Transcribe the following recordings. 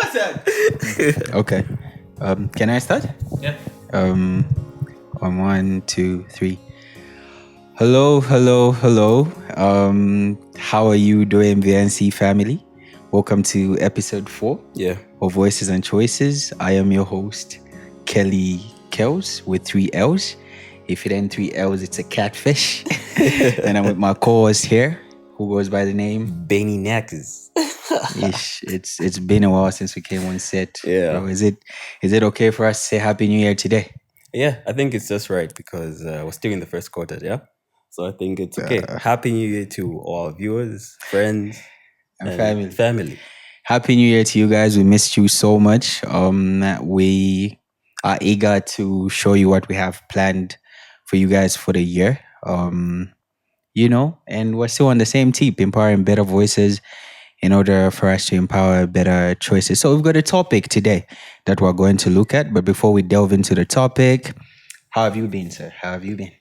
Okay. Can I start? Yeah. On 1, 2, 3. Hello. How are you doing, VNC family? Welcome to episode 4 of Voices and Choices. I am your host, Kelly Kells, with 3 L's. If it ain't 3 L's, it's a catfish. And I'm with my co-host here, who goes by the name Benny Knackers. Ish. It's been a while since we came on set. Yeah. Bro, is it okay for us to say Happy New Year today? Yeah, I think it's just right because we're still in the first quarter, yeah? So I think it's okay. Happy New Year to all our viewers, friends, And family. Happy New Year to you guys. We missed you so much. We are eager to show you what we have planned for you guys for the year. And we're still on the same team, empowering better voices in order for us to empower better choices. So we've got a topic today that we're going to look at. But before we delve into the topic, how have you been, sir? How have you been?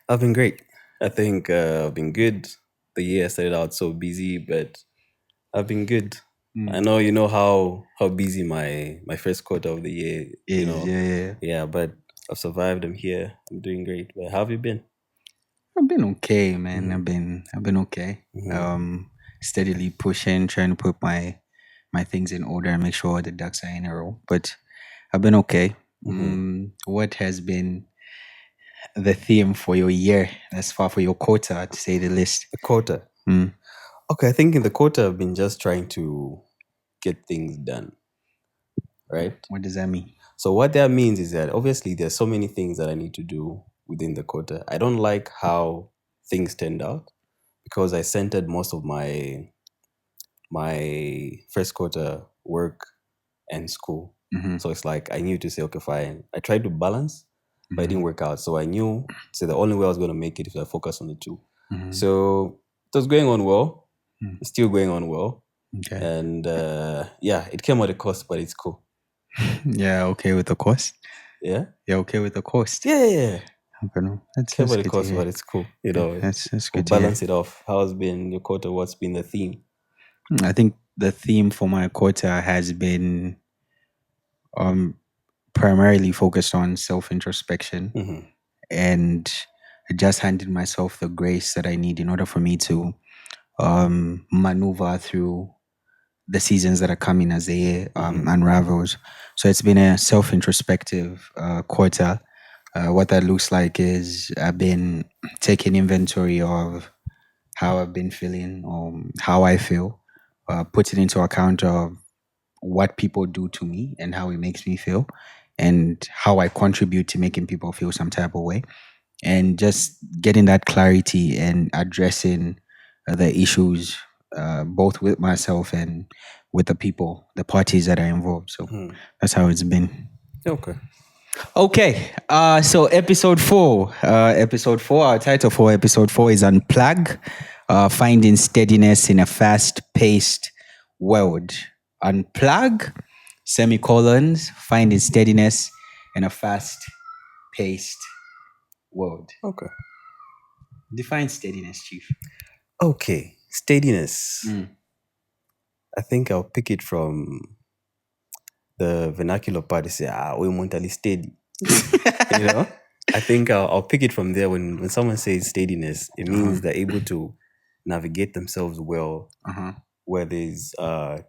I've been great. I think I've been good. The year started out so busy, but I've been good. I know you know how busy my first quarter of the year, Yeah. but I've survived. I'm here. I'm doing great. But how have you been? I've been okay, man. I've been okay. Steadily pushing, trying to put my things in order and make sure all the ducks are in a row. But I've been okay. What has been the theme for your year thus far, for your quarter, to say the least? The quarter. Okay, I think in the quarter I've been just trying to get things done. Right? What does that mean? So what that means is that obviously there's so many things that I need to do within the quarter. I don't like how things turned out because I centered most of my first quarter work and school. So it's like I knew to say, okay, fine. I tried to balance, but it didn't work out. So I knew the only way I was going to make it is if I focus on the two. So it was going on well. It's still going on well. Okay. And it came at a cost, but it's cool. Yeah, okay with the cost? Yeah? You're okay with the cost? Yeah. That's Came at a good cost, to but hear. it's cool. That's we'll good to hear. balance it off. How's been your quarter? What's been the theme? I think the theme for my quarter has been primarily focused on self-introspection and just handing myself the grace that I need in order for me to maneuver through the seasons that are coming as the year unravels. So it's been a self-introspective quarter. What that looks like is I've been taking inventory of how I've been feeling, how I feel, putting into account of what people do to me and how it makes me feel, and how I contribute to making people feel some type of way, and just getting that clarity and addressing the issues both with myself and with the people, the parties that are involved. So that's how it's been. Okay, so episode 4. Our title for episode 4 is Unplug, Finding Steadiness in a Fast-Paced World. Unplug, semicolons, finding steadiness in a fast-paced world. Okay. Define steadiness, Chief. Okay. Steadiness. I think I'll pick it from the vernacular part. They say, we're mentally steady. I think I'll pick it from there. When someone says steadiness, it means they're able to navigate themselves well where there's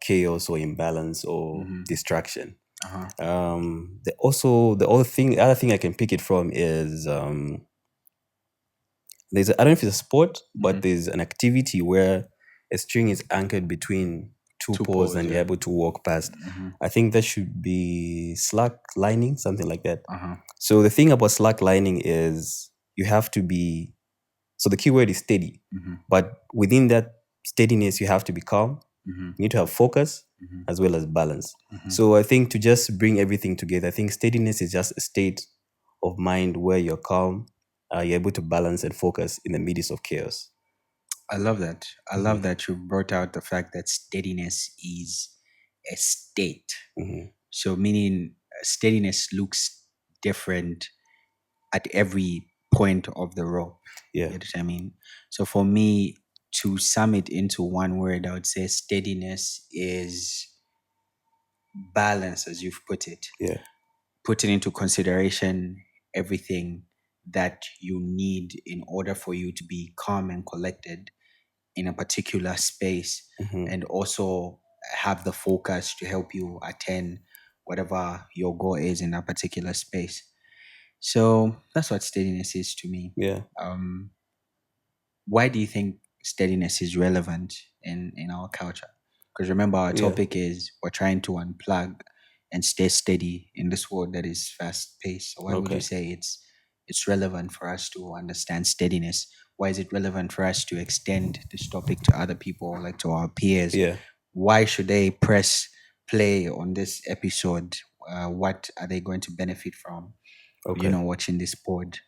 chaos or imbalance or distraction. The other thing I can pick it from is I don't know if it's a sport, but there's an activity where a string is anchored between two poles and you're able to walk past. I think that should be slack lining, something like that. So the thing about slack lining is you have to be, so the key word is steady, but within that steadiness, you have to be calm. You need to have focus as well as balance. So I think to just bring everything together, I think steadiness is just a state of mind where you're calm, you're able to balance and focus in the midst of chaos. I love that. I love that you brought out the fact that steadiness is a state. So meaning steadiness looks different at every point of the rope. Yeah. You know what I mean? So for me, to sum it into one word, I would say steadiness is balance, as you've put it, Yeah. putting into consideration everything that you need in order for you to be calm and collected in a particular space, Mm-hmm. and also have the focus to help you attain whatever your goal is in that particular space. So that's what steadiness is to me. Yeah. Um, why do you think steadiness is relevant in our culture? Because remember, our Yeah. topic is we're trying to unplug and stay steady in this world that is fast paced. So why would you Okay. say it's relevant for us to understand steadiness? Why is it relevant for us to extend this topic to other people, like to our peers? Yeah. Why should they press play on this episode? What are they going to benefit from? Okay. Watching this pod.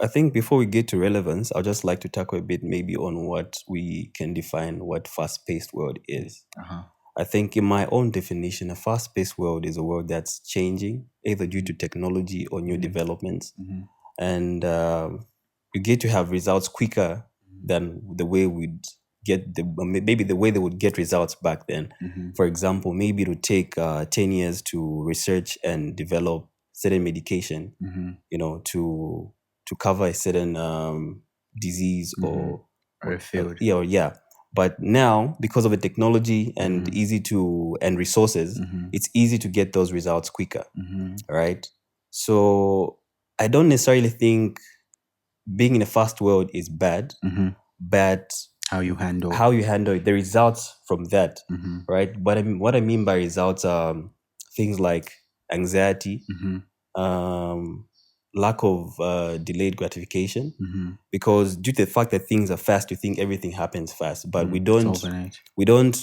I think before we get to relevance, I'd just like to tackle a bit maybe on what we can define what fast-paced world is. Uh huh. I think in my own definition, a fast-paced world is a world that's changing either due to technology or new developments, Mm-hmm. and you get to have results quicker than the way we'd get maybe the way they would get results back then. Mm-hmm. For example, maybe it would take 10 years to research and develop certain medication, Mm-hmm. to cover a certain disease Mm-hmm. Or or a field. yeah, or yeah. But now, because of the technology and resources, Mm-hmm. it's easy to get those results quicker, Mm-hmm. right? So I don't necessarily think being in a fast world is bad, Mm-hmm. but How you handle. how you handle it, the results from that, Mm-hmm. right? But what I mean by results are things like anxiety, Mm-hmm. um, lack of delayed gratification, Mm-hmm. because due to the fact that things are fast, you think everything happens fast, but It's overnight we don't.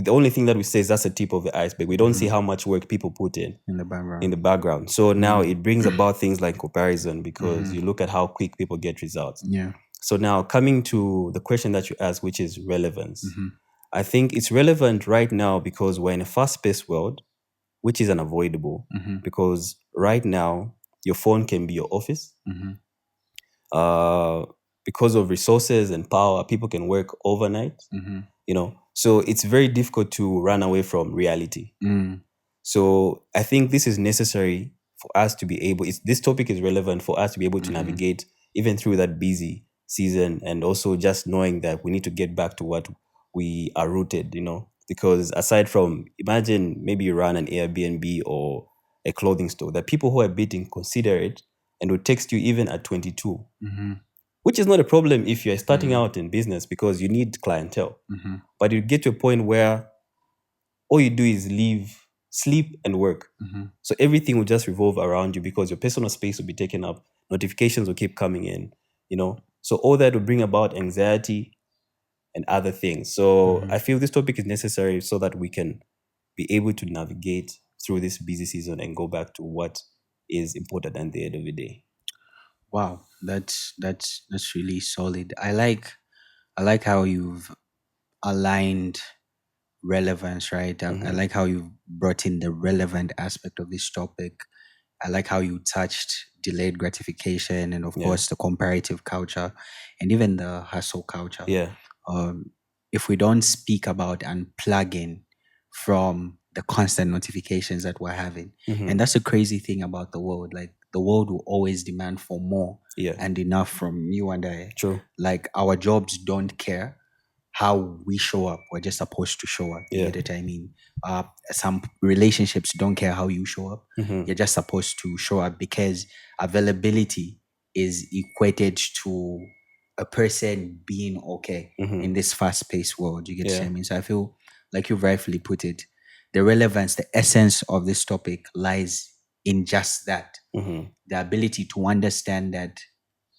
The only thing that we say is that's the tip of the iceberg. We don't see Mm-hmm. how much work people put in in the in background. the background. So now it brings about things like comparison because Mm-hmm. you look at how quick people get results. Yeah. So now coming to the question that you asked, which is relevance. Mm-hmm. I think it's relevant right now because we're in a fast-paced world, which is unavoidable. Mm-hmm. Because right now, your phone can be your office. Mm-hmm. Uh, because of resources and power, people can work overnight. Mm-hmm. So it's very difficult to run away from reality. Mm. So I think this is necessary for us to be able. This topic is relevant for us to be able to Mm-hmm. navigate even through that busy season, and also just knowing that we need to get back to what we are rooted. Because aside from, imagine maybe you run an Airbnb or a clothing store, there are people who are a bit inconsiderate and will text you even at 22, Mm-hmm. which is not a problem if you're starting out in business because you need clientele. Mm-hmm. But you get to a point where all you do is live, sleep, and work. Mm-hmm. So everything will just revolve around you because your personal space will be taken up. Notifications will keep coming in. So all that will bring about anxiety and other things. So I feel this topic is necessary so that we can be able to navigate through this busy season and go back to what is important at the end of the day. Wow, that's really solid. I like how you've aligned relevance, right? I Mm-hmm. like how you brought in the relevant aspect of this topic. I like how you touched delayed gratification and, of Yeah. course, the comparative culture and even the hustle culture. Yeah. Um, if we don't speak about unplugging from the constant notifications that we're having, Mm-hmm. and that's the crazy thing about the world. Like, the world will always demand for more Yeah. and enough from you and I. True. Like, our jobs don't care how we show up. We're just supposed to show up. You Yeah. get it? I mean, some relationships don't care how you show up. Mm-hmm. You're just supposed to show up because availability is equated to a person being okay Mm-hmm. in this fast-paced world. You get what Yeah. I mean? So I feel like you've rightfully put it. The relevance, the essence of this topic lies in just that. Mm-hmm. The ability to understand that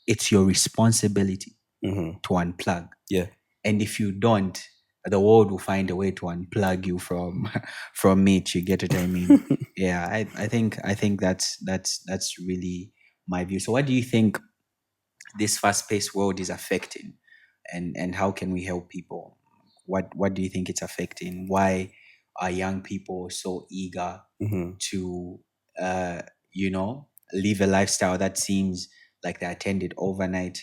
it's your responsibility Mm-hmm. to unplug. Yeah. And if you don't, the world will find a way to unplug you from from it. You get what I mean? Yeah, I think that's really my view. So what do you think this fast-paced world is affecting, and how can we help people? What do you think it's affecting? Why are young people so eager Mm-hmm. to uh live a lifestyle that seems like they attended overnight?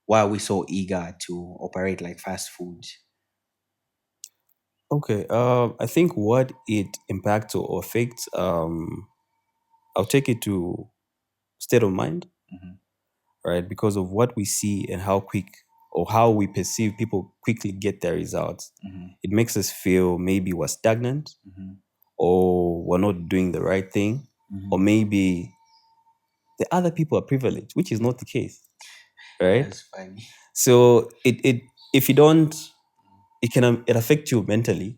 Why are we so eager to operate like fast food? Okay. I think what it impacts or affects, I'll take it to state of mind, right? Because of what we see and how quick or how we perceive people quickly get their results. It makes us feel maybe we're stagnant or we're not doing the right thing, or maybe the other people are privileged, which is not the case, right? That's funny. So it if you don't, it affects you mentally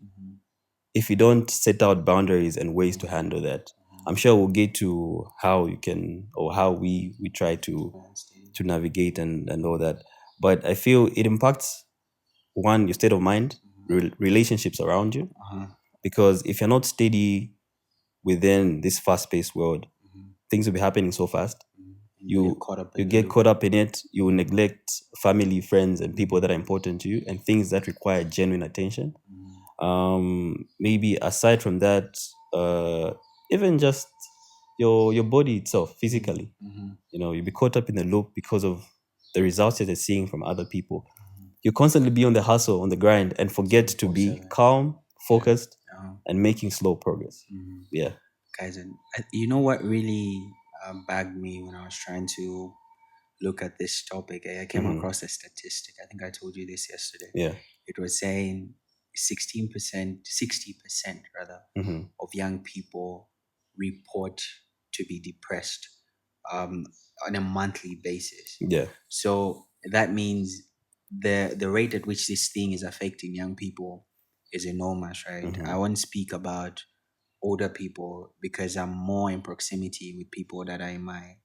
if you don't set out boundaries and ways to handle that. I'm sure we'll get to how you can or how we try to navigate and all that. But I feel it impacts one, your state of mind, relationships around you, because if you're not steady within this fast-paced world, things will be happening so fast. You get caught up in it. You will neglect family, friends, and people that are important to you, and things that require genuine attention. Maybe aside from that, even just your body itself, physically, you be caught up in the loop because of the results that you're seeing from other people. You constantly be on the hustle, on the grind, and forget to be calm, focused, and making slow progress. Yeah. Guys, and you know what really bagged me when I was trying to look at this topic? I came across a statistic. I think I told you this yesterday. Yeah. It was saying 16%, 60% rather, of young people report to be depressed um, on a monthly basis. Yeah. So that means the rate at which this thing is affecting young people is enormous, right? I won't speak about older people because I'm more in proximity with people that are in my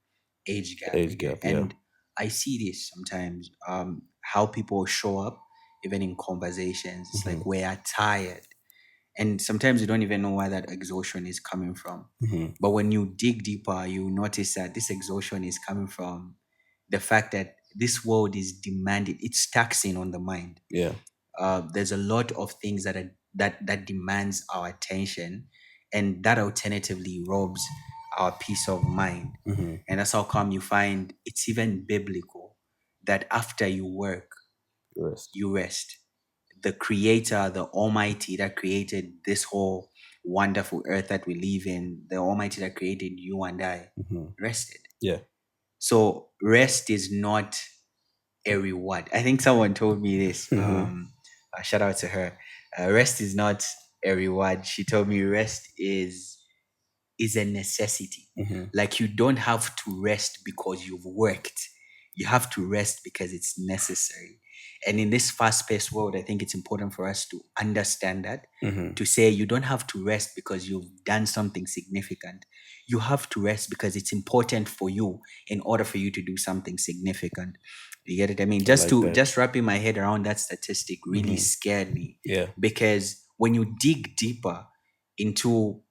age gap. And I see this sometimes, how people show up even in conversations. It's like we are tired. And sometimes you don't even know where that exhaustion is coming from. But when you dig deeper, you notice that this exhaustion is coming from the fact that this world is demanding, it's taxing on the mind. Yeah. There's a lot of things that demands our attention, and that alternatively robs our peace of mind. And that's how come you find it's even biblical that after you work, you rest. The creator, the almighty that created this whole wonderful earth that we live in, the almighty that created you and I, rested. Yeah. So rest is not a reward. I think someone told me this. Shout out to her. Rest is not a reward. She told me rest is a necessity. Like you don't have to rest because you've worked. You have to rest because it's necessary. And in this fast-paced world, I think it's important for us to understand that, to say you don't have to rest because you've done something significant. You have to rest because it's important for you in order for you to do something significant. You get it? I mean, just wrapping my head around that statistic really scared me. Yeah. Because when you dig deeper into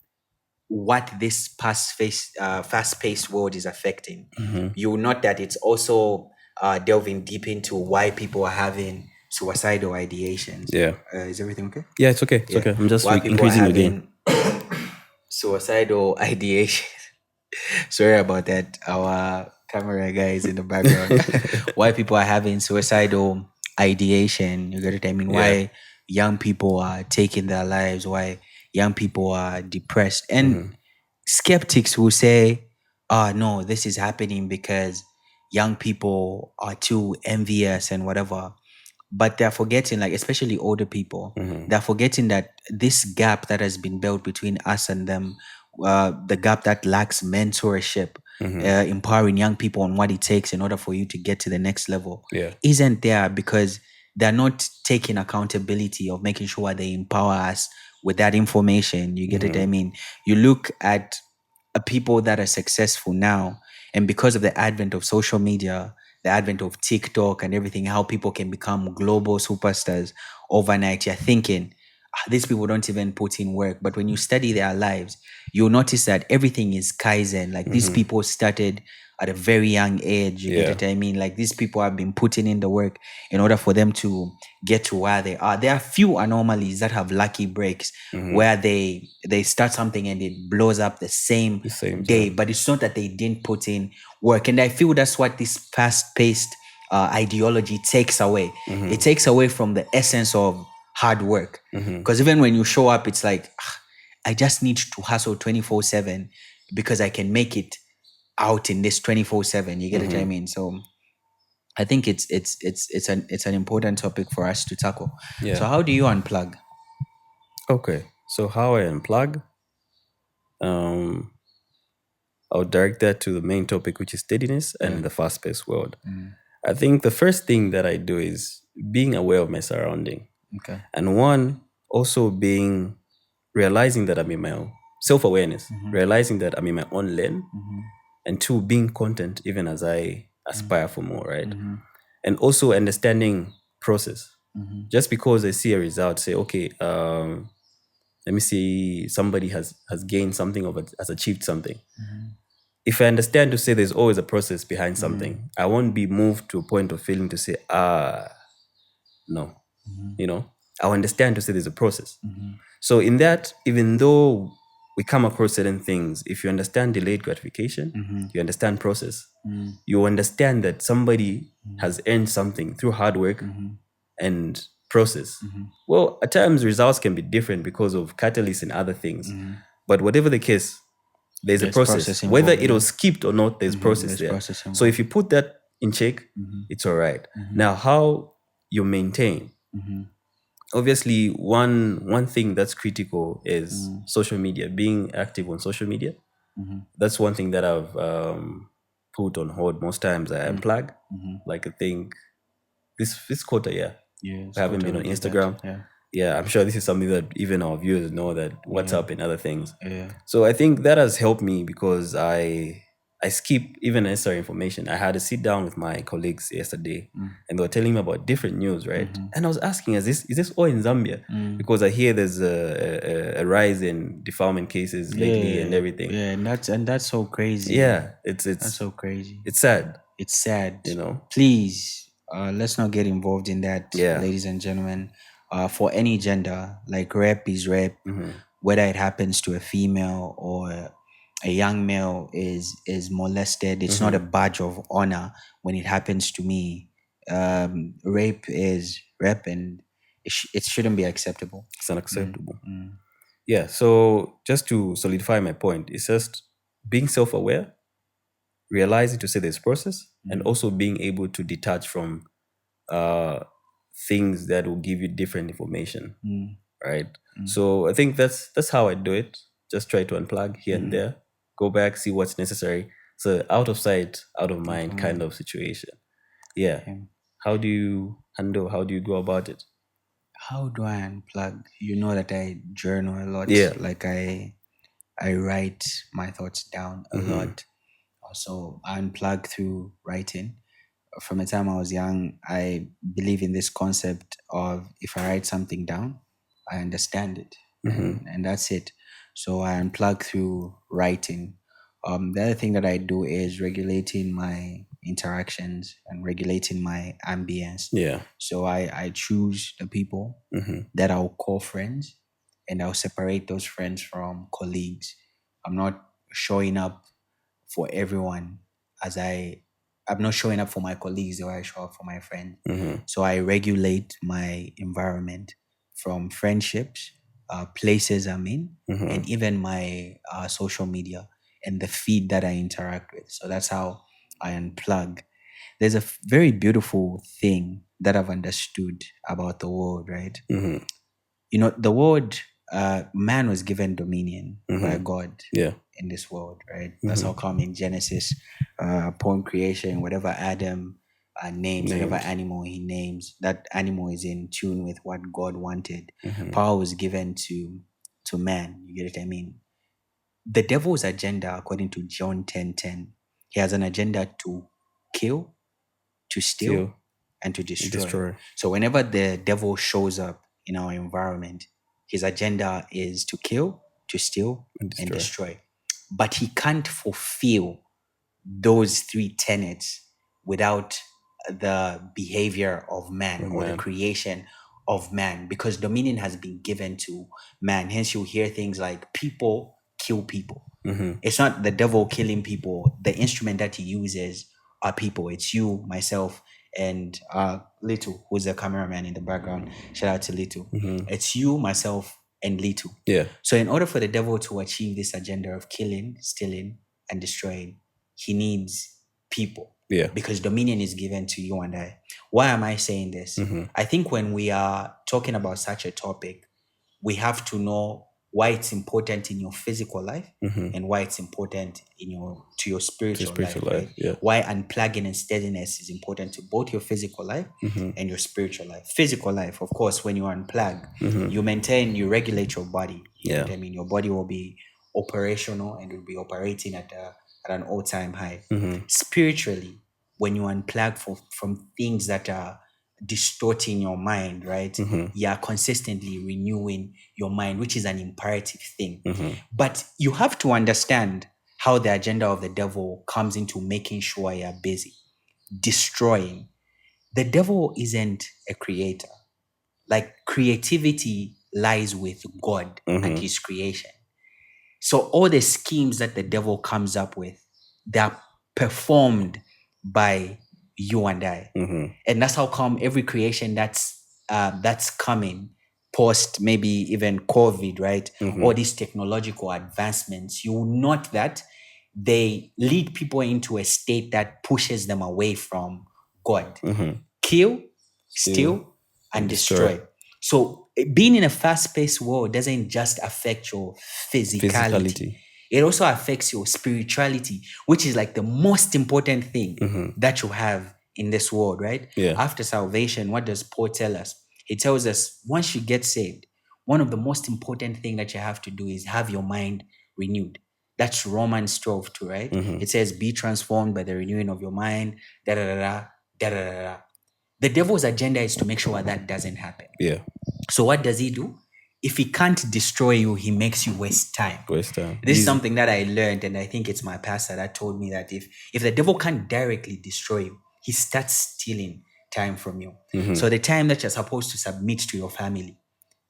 what this fast-paced world is affecting, you will note that it's also delving deep into why people are having suicidal ideations. Yeah. Is everything okay? Yeah, it's okay. It's okay. I'm just Why people are increasing again. having suicidal ideation. Sorry about that. Our camera guy is in the background. Why people are having suicidal ideation. You get it? I mean, why young people are taking their lives, why young people are depressed. And skeptics will say, oh, no, this is happening because young people are too envious and whatever. But they're forgetting, like, especially older people, they're forgetting that this gap that has been built between us and them, the gap that lacks mentorship, empowering young people on what it takes in order for you to get to the next level, isn't there because they're not taking accountability of making sure they empower us with that information. You get it? I mean, you look at people that are successful now, and because of the advent of social media, the advent of TikTok and everything, how people can become global superstars overnight, you're thinking, these people don't even put in work. But when you study their lives, you'll notice that everything is Kaizen. Like these people started at a very young age. You get it? I mean, like these people have been putting in the work in order for them to get to where they are. There are few anomalies that have lucky breaks where they start something and it blows up the same day. But it's not that they didn't put in work. And I feel that's what this fast-paced ideology takes away. It takes away from the essence of hard work. Mm-hmm. Because even when you show up, it's like, I just need to hustle 24/7 because I can make it out in this 24/7. You get what I Mm-hmm. mean? So I think it's an important topic for us to tackle. Yeah. So how do you unplug? Okay. So how I unplug? I'll direct that to the main topic, which is steadiness and the fast-paced world. I think the first thing that I do is being aware of my surrounding. Okay. And one, also realizing that I'm in my own self-awareness, realizing that I'm in my own lane. And two, being content even as I aspire for more, right? And also understanding process. Just because I see a result, say, okay, let me see, somebody has gained something has achieved something. If I understand to say there's always a process behind something, I won't be moved to a point of feeling to say, no. I understand to say there's a process. So in that, even though we come across certain things, if you understand delayed gratification, you understand process, you understand that somebody has earned something through hard work and process. Well, at times results can be different because of catalysts and other things. But whatever the case, there's a process. Whether it was skipped or not, there's process there. So if you put that in check, it's all right. Now, how you maintain? Obviously, one thing that's critical is social media, being active on social media. That's one thing that I've put on hold. Most times I unplug. Like I think this quarter, I haven't been on Instagram. Yeah, I'm sure this is something that even our viewers know, that WhatsApp and other things. So I think that has helped me because I skip even necessary information. I had to sit down with my colleagues yesterday and they were telling me about different news, right? And I was asking, is this all in Zambia? Because I hear there's a rise in defilement cases lately and everything. Yeah, and that's so crazy. Yeah, That's so crazy. it's sad. It's sad. Please, let's not get involved in that, ladies and gentlemen. For any gender, like rape is rape, whether it happens to a female or a young male is molested. It's not a badge of honor when it happens to me. Rape is rape, and it shouldn't be acceptable. It's unacceptable. Yeah. So just to solidify my point, it's just being self-aware, realizing to say there's process, and also being able to detach from things that will give you different information, right? So I think that's how I do it. Just try to unplug here and there, go back, see what's necessary. So out of sight, out of mind kind of situation. Yeah. How do you handle? How do you go about it? How do I unplug? You know that I journal a lot. Yeah. Like I write my thoughts down a lot. So I unplug through writing. From the time I was young, I believe in this concept of if I write something down, I understand it, and that's it. So I unplug through writing. The other thing that I do is regulating my interactions and regulating my ambience. Yeah. So I choose the people that I'll call friends, and I'll separate those friends from colleagues. I'm not showing up for everyone as I'm not showing up for my colleagues the way I show up for my friends. So I regulate my environment from friendships, places I'm in, and even my social media and the feed that I interact with. So that's how I unplug. There's a very beautiful thing that I've understood about the world, right? You know, the world, man was given dominion by God in this world, right? That's how come in Genesis, upon creation, whatever Adam names, whatever animal he names, that animal is in tune with what God wanted. Power was given to man. You get what I mean? The devil's agenda, according to John 10:10, he has an agenda to kill, to steal, and to destroy. So whenever the devil shows up in our environment, his agenda is to kill, to steal, and destroy. But he can't fulfill those three tenets without the behavior of man or the creation of man, because dominion has been given to man. Hence you'll hear things like people kill people. It's not the devil killing people. The instrument that he uses are people. It's you, myself, and Little, who's the cameraman in the background. Shout out to Little. Mm-hmm. It's you, myself, and Little. Yeah. So in order for the devil to achieve this agenda of killing, stealing, and destroying, he needs people. Yeah. Because dominion is given to you and I. Why am I saying this? Mm-hmm. I think when we are talking about such a topic, we have to know why it's important in your physical life Mm-hmm. and why it's important in your spiritual life, right? Yeah. Why unplugging and steadiness is important to both your physical life Mm-hmm. and your spiritual life. Physical life, of course, when you unplug, Mm-hmm. you regulate your body. You know Yeah. what I mean? Your body will be operational and will be operating at an all-time high. Mm-hmm. Spiritually, when you unplug from things that are distorting your mind, right? Mm-hmm. You are consistently renewing your mind, which is an imperative thing. Mm-hmm. But you have to understand how the agenda of the devil comes into making sure you're busy, destroying. The devil isn't a creator. Like, creativity lies with God Mm-hmm. and his creation. So all the schemes that the devil comes up with, they're performed by you and I. Mm-hmm. And that's how come every creation that's coming post maybe even COVID, right? Mm-hmm. All these technological advancements, you will note that they lead people into a state that pushes them away from God. Mm-hmm. Kill, steal, and destroy. So being in a fast-paced world doesn't just affect your physicality. It also affects your spirituality, which is like the most important thing Mm-hmm. that you have in this world, right? Yeah. After salvation, what does Paul tell us? He tells us once you get saved, one of the most important things that you have to do is have your mind renewed. That's Romans 12:2, right? Mm-hmm. It says, be transformed by the renewing of your mind, da da da da da da da. The devil's agenda is to make sure that doesn't happen. Yeah. So what does he do? If he can't destroy you, he makes you waste time. Waste time. This is something that I learned, and I think it's my pastor that told me that if the devil can't directly destroy you, he starts stealing time from you. Mm-hmm. So the time that you're supposed to submit to your family,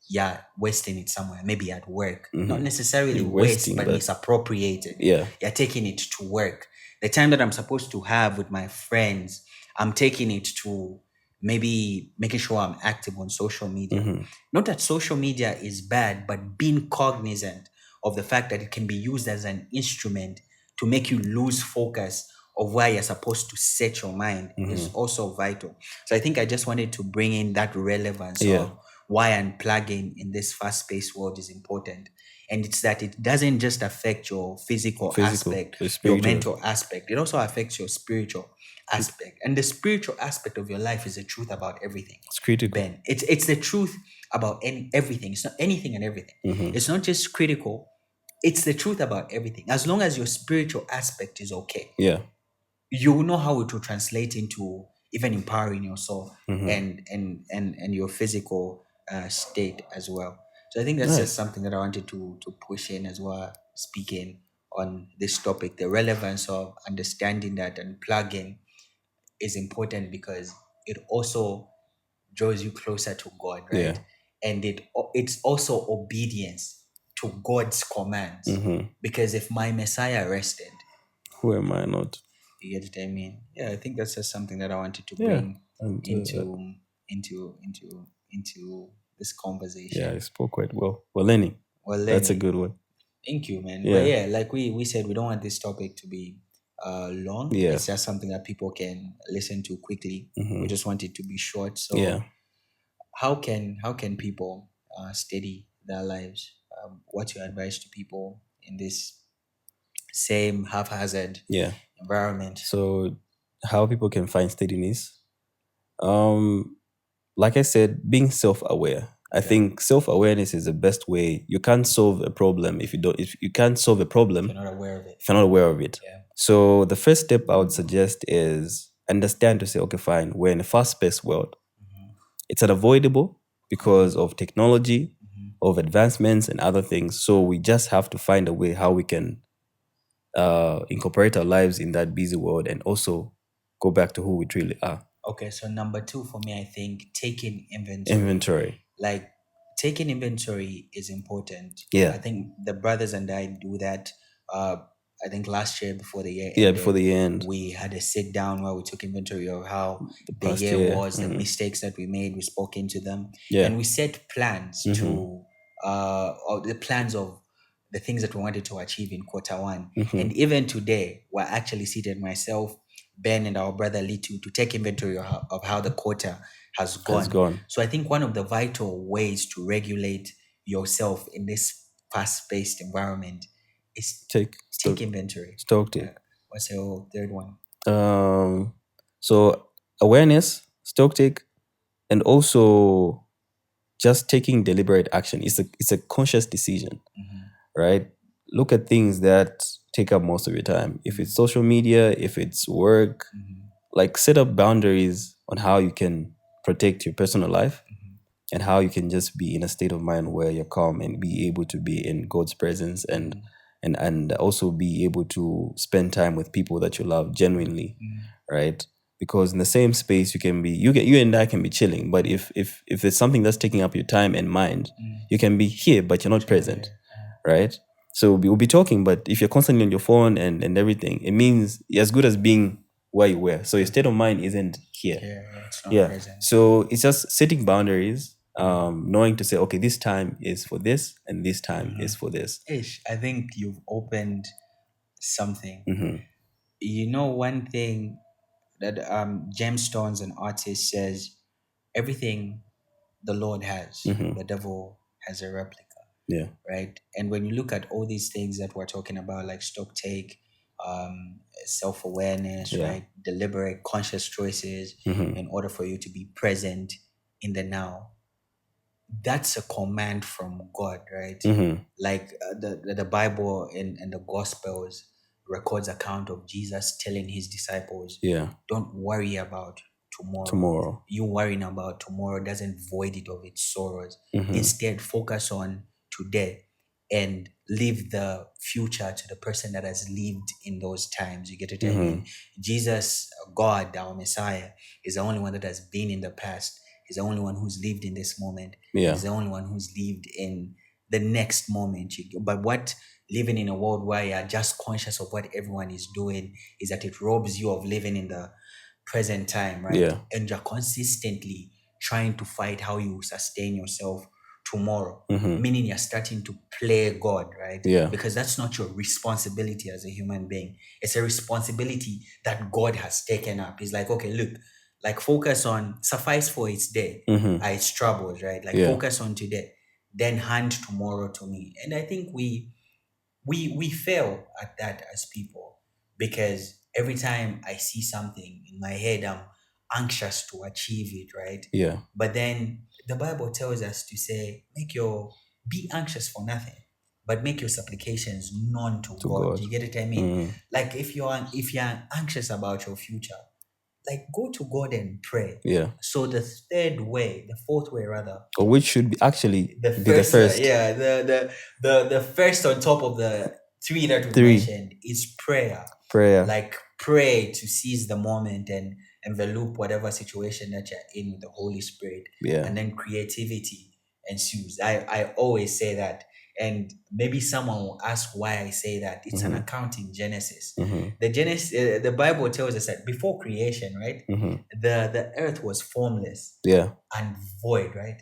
you're wasting it somewhere, maybe at work. Mm-hmm. Not necessarily You're waste, wasting, but but- misappropriated. Yeah. You're taking it to work. The time that I'm supposed to have with my friends, I'm taking it to maybe making sure I'm active on social media. Mm-hmm. Not that social media is bad, but being cognizant of the fact that it can be used as an instrument to make you lose focus of where you're supposed to set your mind is also vital. So I think I just wanted to bring in that relevance of why unplugging in this fast-paced world is important. And it's that it doesn't just affect your physical aspect, your mental aspect. It also affects your spiritual aspect. And the spiritual aspect of your life is the truth about everything. It's critical. Ben, it's the truth about everything. It's not anything and everything. Mm-hmm. It's not just critical. It's the truth about everything. As long as your spiritual aspect is okay, Yeah. you will know how it will translate into even empowering your soul and your physical state as well. So I think that's just something that I wanted to push in as well, speaking on this topic, the relevance of understanding that unplugging is important because it also draws you closer to God, right? Yeah. And it's also obedience to God's commands. Mm-hmm. Because if my Messiah rested, who am I not? You get what I mean? Yeah, I think that's just something that I wanted to bring into this conversation. Yeah, I spoke quite well. Well, Lenny, that's a good one. Thank you, man. Yeah. But yeah, like we said, we don't want this topic to be long. Yeah. It's just something that people can listen to quickly. Mm-hmm. We just want it to be short. So Yeah. how can people steady their lives? What's your advice to people in this same haphazard environment? So how people can find steadiness? Like I said, being self-aware. I think self-awareness is the best way. You can't solve a problem if you can't solve a problem If you're not aware of it. If you're not aware of it. Yeah. So the first step I would suggest is understand to say, okay, fine, we're in a fast-paced world. It's unavoidable because of technology, of advancements and other things. So we just have to find a way how we can incorporate our lives in that busy world and also go back to who we truly are. Okay, so number 2 for me, I think taking inventory. Like, taking inventory is important. Yeah. I think the brothers and I do that I think last year before the year Yeah, before ended, the end. we had a sit down where we took inventory of how the past year year. was, the mistakes that we made, we spoke into them, Yeah. and we set plans to or the plans of the things that we wanted to achieve in quarter one. And even today, we're actually seated, myself, Ben, and our brother Litu, to take inventory of how the quarter has gone. So I think one of the vital ways to regulate yourself in this fast-paced environment is take inventory. Stock take. What's your third one? So awareness, stock take, and also just taking deliberate action. It's a conscious decision, right? Look at things that take up most of your time. If it's social media, if it's work, like set up boundaries on how you can protect your personal life and how you can just be in a state of mind where you're calm and be able to be in God's presence and also be able to spend time with people that you love genuinely, right? Because in the same space you and I can be chilling, but if there's something that's taking up your time and mind, you can be here but you're not present, right? So we'll be talking, but if you're constantly on your phone and everything, it means you're as good as being where you were. So your state of mind isn't here. It's not present. So it's just setting boundaries, knowing to say, okay, this time is for this and this time is for this. Ish, I think you've opened something. You know, one thing that gemstones and artist says, everything the Lord has, the devil has a replica. Yeah. Right. And when you look at all these things that we're talking about, like stock take, self-awareness, right, deliberate conscious choices in order for you to be present in the now, that's a command from God, right? Like the Bible and the Gospels records account of Jesus telling his disciples, don't worry about tomorrow. You worrying about tomorrow doesn't void it of its sorrows. Instead, focus on today and leave the future to the person that has lived in those times. You get what I mean? Jesus, God, our Messiah, is the only one that has been in the past. He's the only one who's lived in this moment. He's the only one who's lived in the next moment. But what living in a world where you're just conscious of what everyone is doing is that it robs you of living in the present time, right? And you're consistently trying to fight how you sustain yourself tomorrow, meaning you're starting to play God, right? Because that's not your responsibility as a human being. It's a responsibility that God has taken up. He's like, okay, look, like focus on suffice for its day, its troubles, right? Like focus on today, then hand tomorrow to me. And I think we fail at that as people, because every time I see something in my head, I'm anxious to achieve it, right? But then the Bible tells us to say, be anxious for nothing, but make your supplications known to God. You get it? I mean, like if you're anxious about your future, like go to God and pray. So the fourth way rather, or which should be actually the be the first, first. the first on top of the three that we mentioned is prayer. Like pray to seize the moment and envelope whatever situation that you're in with the Holy Spirit. And then creativity ensues. I always say that. And maybe someone will ask why I say that. It's an account in Genesis. The Bible tells us that before creation, right, the earth was formless and void, right?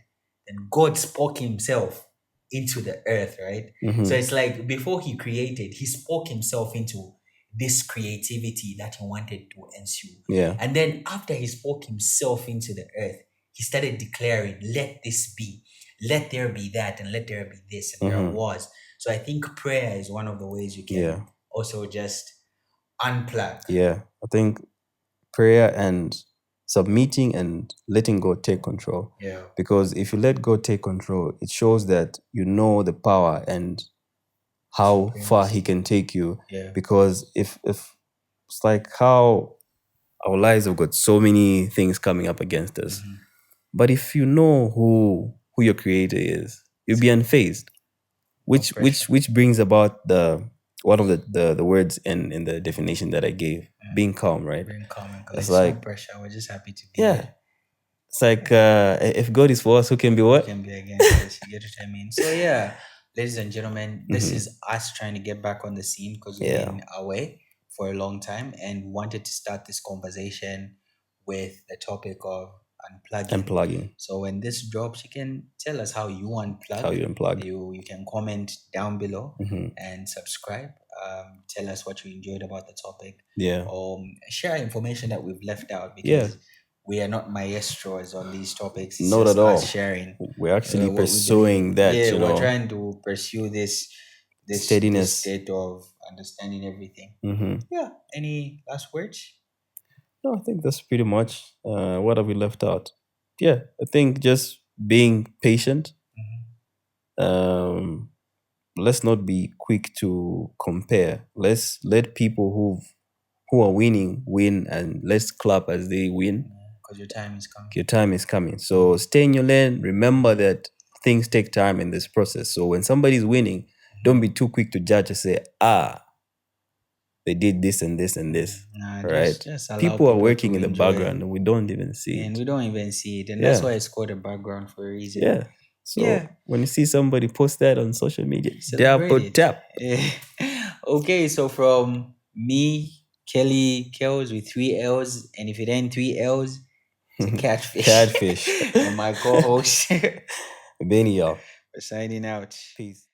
And God spoke himself into the earth, right? So it's like before he created, he spoke himself into this creativity that he wanted to ensue. And then after he spoke himself into the earth, he started declaring, let this be, let there be that, and let there be this, and there was. So I think prayer is one of the ways you can also just unplug. I think prayer and submitting and letting God take control. Because if you let God take control, it shows that you know the power and how far he can take you. Because if it's like how our lives have got so many things coming up against us, but if you know who your creator is, you'll be unfazed, which brings about the one of the words in the definition that I gave, being calm, right? Being calm and It's like like no pressure. We're just happy to be there. It's like if God is for us, who can be what? Can be against us. You get what I mean? So ladies and gentlemen, this is us trying to get back on the scene because we've Yeah. been away for a long time and wanted to start this conversation with the topic of unplugging. Unplugging. So when this drops, you can tell us how you unplug. How you unplug. You can comment down below Mm-hmm. and subscribe. Tell us what you enjoyed about the topic. Yeah. Or share information that we've left out Yeah. because we are not maestros on these topics. It's Not just at all. us sharing We're actually what we pursuing believe. that, Yeah, you we're know. trying to pursue this Steadiness. state of understanding everything. Mm-hmm. Yeah. Any last words? No, I think that's pretty much. What have we left out? Yeah, I think just being patient. Mm-hmm. Let's not be quick to compare. Let's let people who are winning win, and let's clap as they win. Because your time is coming. Your time is coming. So stay in your lane. Remember that things take time in this process. So when somebody's winning, don't be too quick to judge and say, they did this and this and this. Nah, right? just allow People are working to in the enjoy background and we don't even see and it. we don't even see it. And Yeah. that's why it's called a background for a reason. Yeah. So Yeah. when you see somebody post that on social media, Celebrate tap. Okay, so from me, Kelly Kells with 3 L's, and if it ain't 3 L's, it's a catfish. Catfish. And my co-host, Benny, y'all. we're signing out. Peace.